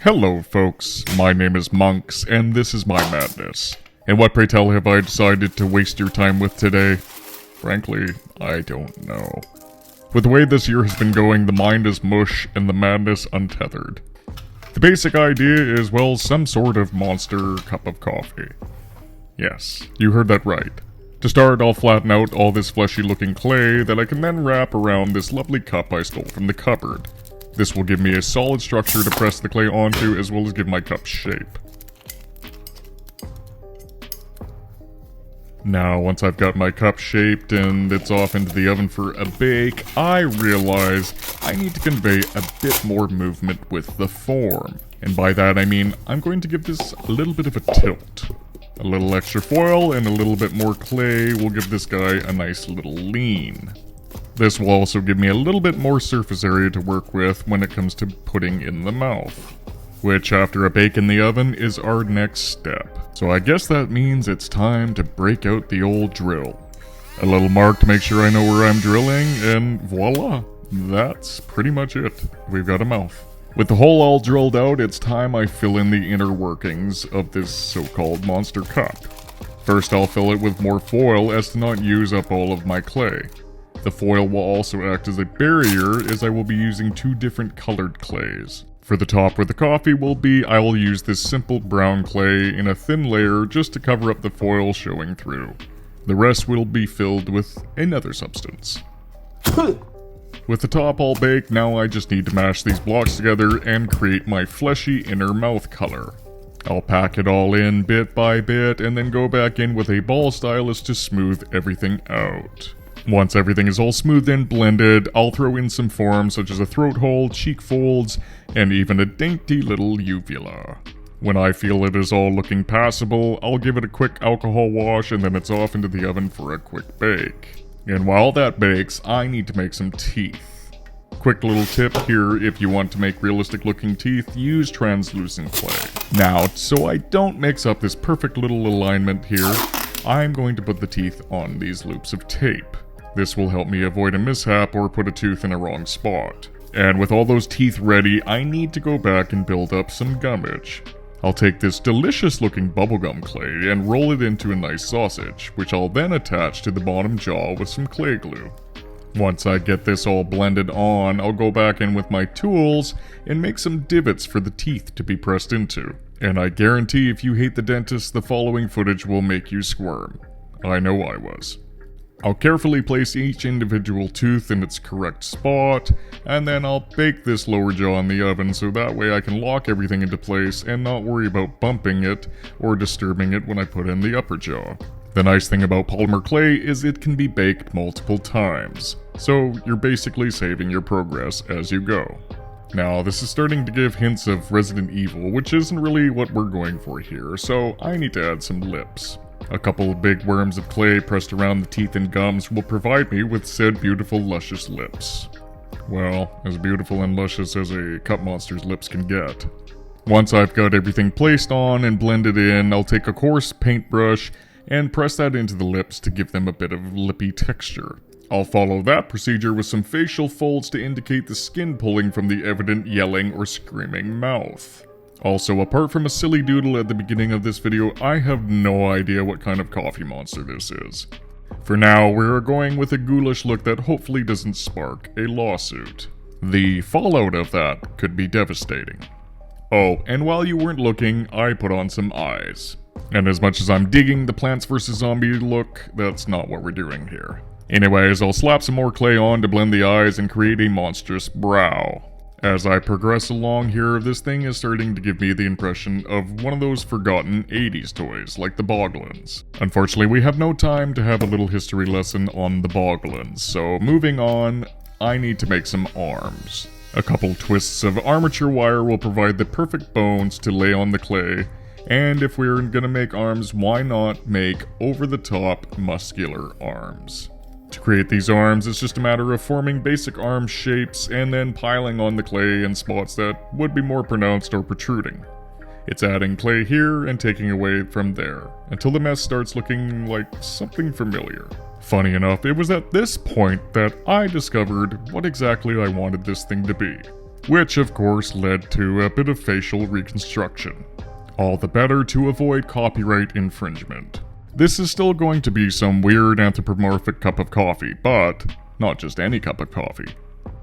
Hello folks, my name is Monks, and this is my madness. And what pray tell have I decided to waste your time with today? Frankly, I don't know. With the way this year has been going, the mind is mush and the madness untethered. The basic idea is, well, some sort of monster cup of coffee. Yes, you heard that right. To start, I'll flatten out all this fleshy looking clay that I can then wrap around this lovely cup I stole from the cupboard. This will give me a solid structure to press the clay onto, as well as give my cup shape. Now, once I've got my cup shaped and it's off into the oven for a bake, I realize I need to convey a bit more movement with the form. And by that I mean, I'm going to give this a little bit of a tilt. A little extra foil and a little bit more clay will give this guy a nice little lean. This will also give me a little bit more surface area to work with when it comes to putting in the mouth. Which, after a bake in the oven, is our next step. So I guess that means it's time to break out the old drill. A little mark to make sure I know where I'm drilling, and voila! That's pretty much it. We've got a mouth. With the hole all drilled out, it's time I fill in the inner workings of this so-called monster cup. First, I'll fill it with more foil as to not use up all of my clay. The foil will also act as a barrier, as I will be using two different colored clays. For the top where the coffee will be, I will use this simple brown clay in a thin layer just to cover up the foil showing through. The rest will be filled with another substance. With the top all baked, now I just need to mash these blocks together and create my fleshy inner mouth color. I'll pack it all in bit by bit and then go back in with a ball stylus to smooth everything out. Once everything is all smoothed and blended, I'll throw in some forms such as a throat hole, cheek folds, and even a dainty little uvula. When I feel it is all looking passable, I'll give it a quick alcohol wash and then it's off into the oven for a quick bake. And while that bakes, I need to make some teeth. Quick little tip here, if you want to make realistic looking teeth, use translucent clay. Now, so I don't mix up this perfect little alignment here, I'm going to put the teeth on these loops of tape. This will help me avoid a mishap or put a tooth in a wrong spot. And with all those teeth ready, I need to go back and build up some gummage. I'll take this delicious looking bubblegum clay and roll it into a nice sausage, which I'll then attach to the bottom jaw with some clay glue. Once I get this all blended on, I'll go back in with my tools and make some divots for the teeth to be pressed into. And I guarantee if you hate the dentist, the following footage will make you squirm. I know I was. I'll carefully place each individual tooth in its correct spot, and then I'll bake this lower jaw in the oven so that way I can lock everything into place and not worry about bumping it or disturbing it when I put in the upper jaw. The nice thing about polymer clay is it can be baked multiple times, so you're basically saving your progress as you go. Now, this is starting to give hints of Resident Evil, which isn't really what we're going for here, so I need to add some lips. A couple of big worms of clay pressed around the teeth and gums will provide me with said beautiful luscious lips. Well, as beautiful and luscious as a cup monster's lips can get. Once I've got everything placed on and blended in, I'll take a coarse paintbrush and press that into the lips to give them a bit of lippy texture. I'll follow that procedure with some facial folds to indicate the skin pulling from the evident yelling or screaming mouth. Also, apart from a silly doodle at the beginning of this video, I have no idea what kind of coffee monster this is. For now, we're going with a ghoulish look that hopefully doesn't spark a lawsuit. The fallout of that could be devastating. Oh, and while you weren't looking, I put on some eyes. And as much as I'm digging the Plants vs. Zombies look, that's not what we're doing here. Anyways, I'll slap some more clay on to blend the eyes and create a monstrous brow. As I progress along here, this thing is starting to give me the impression of one of those forgotten 80s toys, like the Boglins. Unfortunately, we have no time to have a little history lesson on the Boglins, so moving on, I need to make some arms. A couple twists of armature wire will provide the perfect bones to lay on the clay, and if we're gonna make arms, why not make over-the-top muscular arms? To create these arms, it's just a matter of forming basic arm shapes and then piling on the clay in spots that would be more pronounced or protruding. It's adding clay here and taking away from there, until the mess starts looking like something familiar. Funny enough, it was at this point that I discovered what exactly I wanted this thing to be. which of course led to a bit of facial reconstruction. All the better to avoid copyright infringement. This is still going to be some weird anthropomorphic cup of coffee, but not just any cup of coffee.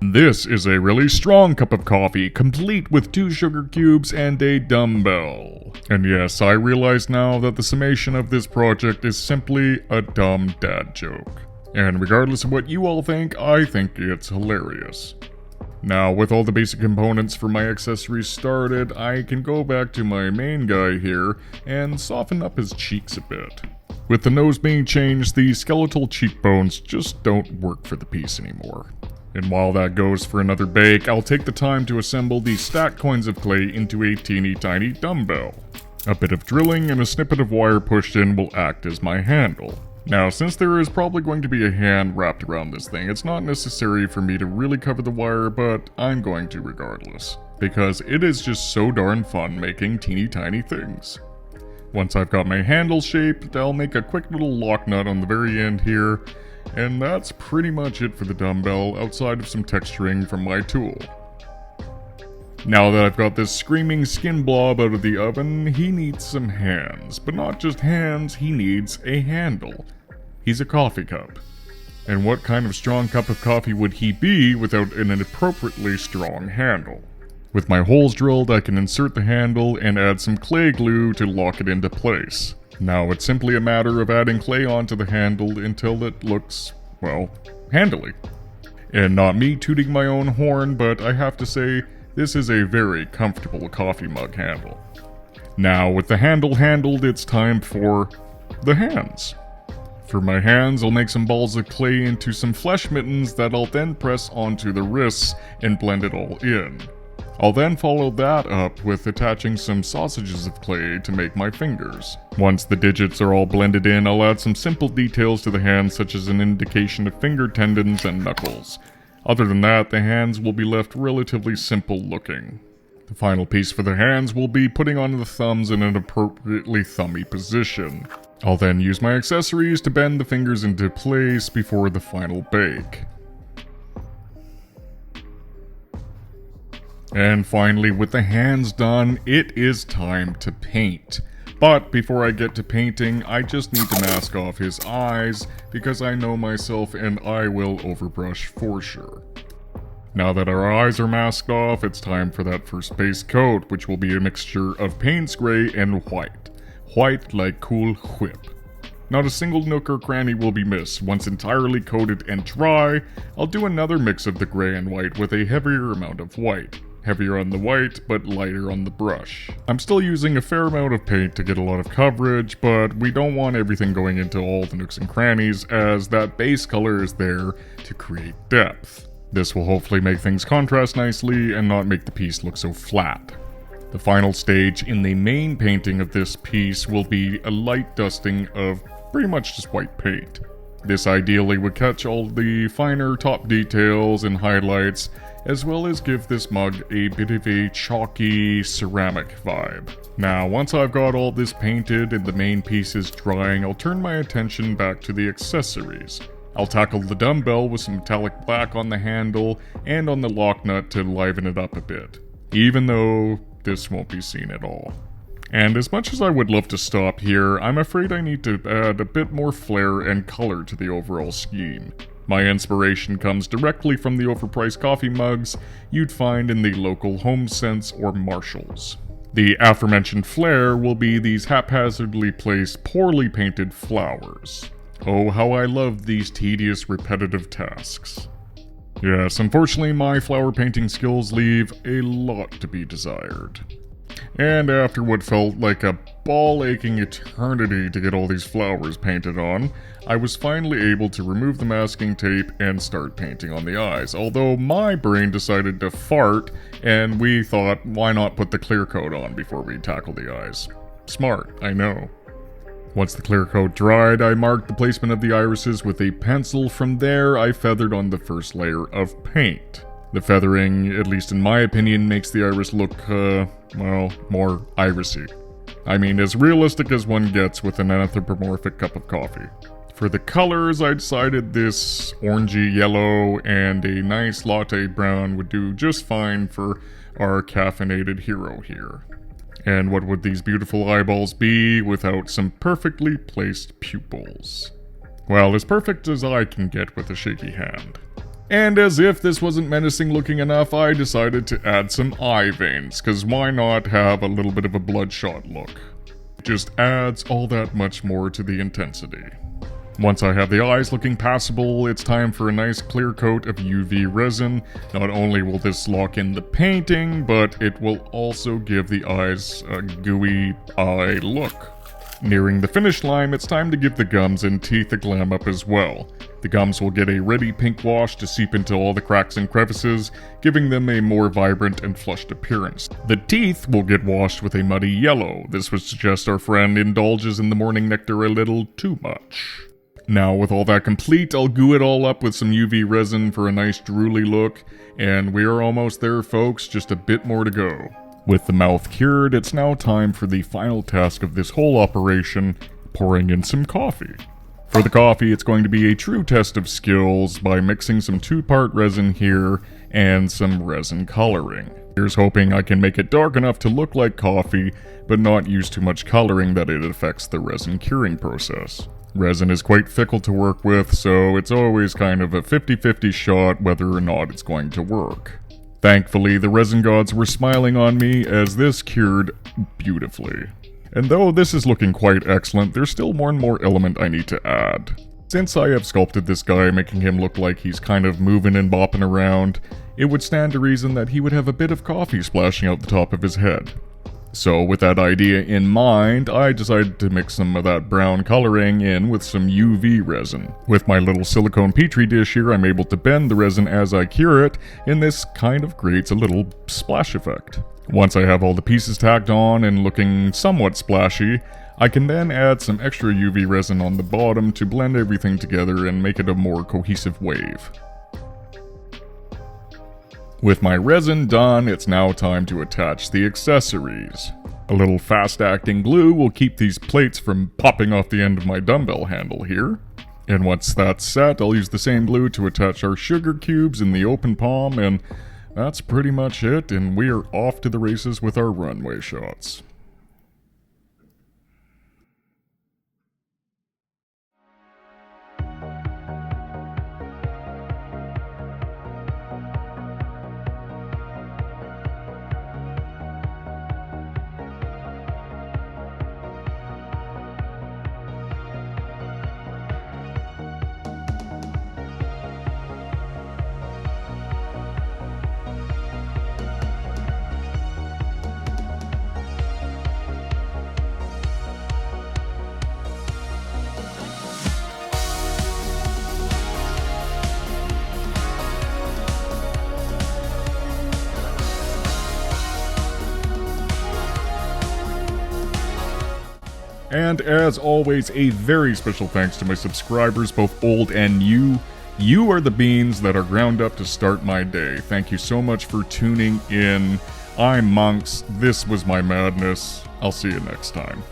This is a really strong cup of coffee, complete with 2 sugar cubes and a dumbbell. And yes, I realize now that the summation of this project is simply a dumb dad joke. And regardless of what you all think, I think it's hilarious. Now, with all the basic components for my accessories started, I can go back to my main guy here and soften up his cheeks a bit. With the nose being changed, the skeletal cheekbones just don't work for the piece anymore. And while that goes for another bake, I'll take the time to assemble these stacked coins of clay into a teeny tiny dumbbell. A bit of drilling and a snippet of wire pushed in will act as my handle. Now, since there is probably going to be a hand wrapped around this thing, it's not necessary for me to really cover the wire, but I'm going to regardless. Because it is just so darn fun making teeny tiny things. Once I've got my handle shaped, I'll make a quick little lock nut on the very end here, and that's pretty much it for the dumbbell, outside of some texturing from my tool. Now that I've got this screaming skin blob out of the oven, he needs some hands. But not just hands, he needs a handle. He's a coffee cup. And what kind of strong cup of coffee would he be without an appropriately strong handle? With my holes drilled, I can insert the handle and add some clay glue to lock it into place. Now it's simply a matter of adding clay onto the handle until it looks, well, handily. And not me tooting my own horn, but I have to say, this is a very comfortable coffee mug handle. Now, with the handle handled, it's time for the hands. For my hands, I'll make some balls of clay into some flesh mittens that I'll then press onto the wrists and blend it all in. I'll then follow that up with attaching some sausages of clay to make my fingers. Once the digits are all blended in, I'll add some simple details to the hands, such as an indication of finger tendons and knuckles. Other than that, the hands will be left relatively simple looking. The final piece for the hands will be putting on the thumbs in an appropriately thumby position. I'll then use my accessories to bend the fingers into place before the final bake. And finally, with the hands done, it is time to paint. But before I get to painting, I just need to mask off his eyes, because I know myself and I will overbrush for sure. Now that our eyes are masked off, it's time for that first base coat, which will be a mixture of Payne's Gray and white. White like Cool Whip. Not a single nook or cranny will be missed. Once entirely coated and dry, I'll do another mix of the gray and white with a heavier amount of white. Heavier on the white, but lighter on the brush. I'm still using a fair amount of paint to get a lot of coverage, but we don't want everything going into all the nooks and crannies, as that base color is there to create depth. This will hopefully make things contrast nicely and not make the piece look so flat. The final stage in the main painting of this piece will be a light dusting of pretty much just white paint. This ideally would catch all the finer top details and highlights, as well as give this mug a bit of a chalky ceramic vibe. Now, once I've got all this painted and the main piece is drying, I'll turn my attention back to the accessories. I'll tackle the dumbbell with some metallic black on the handle and on the lock nut to liven it up a bit, even though this won't be seen at all. And as much as I would love to stop here, I'm afraid I need to add a bit more flair and color to the overall scheme. My inspiration comes directly from the overpriced coffee mugs you'd find in the local HomeSense or Marshalls. The aforementioned flair will be these haphazardly placed, poorly painted flowers. Oh, how I love these tedious, repetitive tasks. Yes, unfortunately my flower painting skills leave a lot to be desired. And after what felt like a ball-aching eternity to get all these flowers painted on, I was finally able to remove the masking tape and start painting on the eyes, although my brain decided to fart, and we thought, why not put the clear coat on before we tackle the eyes? Smart, I know. Once the clear coat dried, I marked the placement of the irises with a pencil. From there, I feathered on the first layer of paint. The feathering, at least in my opinion, makes the iris look, well, more irisy. I mean, as realistic as one gets with an anthropomorphic cup of coffee. For the colors, I decided this orangey yellow and a nice latte brown would do just fine for our caffeinated hero here. And what would these beautiful eyeballs be without some perfectly placed pupils? Well, as perfect as I can get with a shaky hand. And as if this wasn't menacing looking enough, I decided to add some eye veins, cause why not have a little bit of a bloodshot look? It just adds all that much more to the intensity. Once I have the eyes looking passable, it's time for a nice clear coat of UV resin. Not only will this lock in the painting, but it will also give the eyes a gooey eye look. Nearing the finish line, it's time to give the gums and teeth a glam up as well. The gums will get a reddy pink wash to seep into all the cracks and crevices, giving them a more vibrant and flushed appearance. The teeth will get washed with a muddy yellow. This would suggest our friend indulges in the morning nectar a little too much. Now, with all that complete, I'll goo it all up with some UV resin for a nice drooly look, and we're almost there, folks, just a bit more to go. With the mouth cured, it's now time for the final task of this whole operation, pouring in some coffee. For the coffee, it's going to be a true test of skills by mixing some 2-part resin here and some resin coloring. Here's hoping I can make it dark enough to look like coffee, but not use too much coloring that it affects the resin curing process. Resin is quite fickle to work with, so it's always kind of a 50-50 shot whether or not it's going to work. Thankfully, the resin gods were smiling on me as this cured beautifully. And though this is looking quite excellent, there's still one more element I need to add. Since I have sculpted this guy, making him look like he's kind of moving and bopping around, it would stand to reason that he would have a bit of coffee splashing out the top of his head. So with that idea in mind, I decided to mix some of that brown coloring in with some UV resin. With my little silicone petri dish here, I'm able to bend the resin as I cure it, and this kind of creates a little splash effect. Once I have all the pieces tacked on and looking somewhat splashy, I can then add some extra UV resin on the bottom to blend everything together and make it a more cohesive wave. With my resin done, it's now time to attach the accessories. A little fast-acting glue will keep these plates from popping off the end of my dumbbell handle here. And once that's set, I'll use the same glue to attach our sugar cubes in the open palm, and that's pretty much it, and we are off to the races with our runway shots. And as always, a very special thanks to my subscribers, both old and new. You are the beans that are ground up to start my day. Thank you so much for tuning in. I'm Monks. This was my madness. I'll see you next time.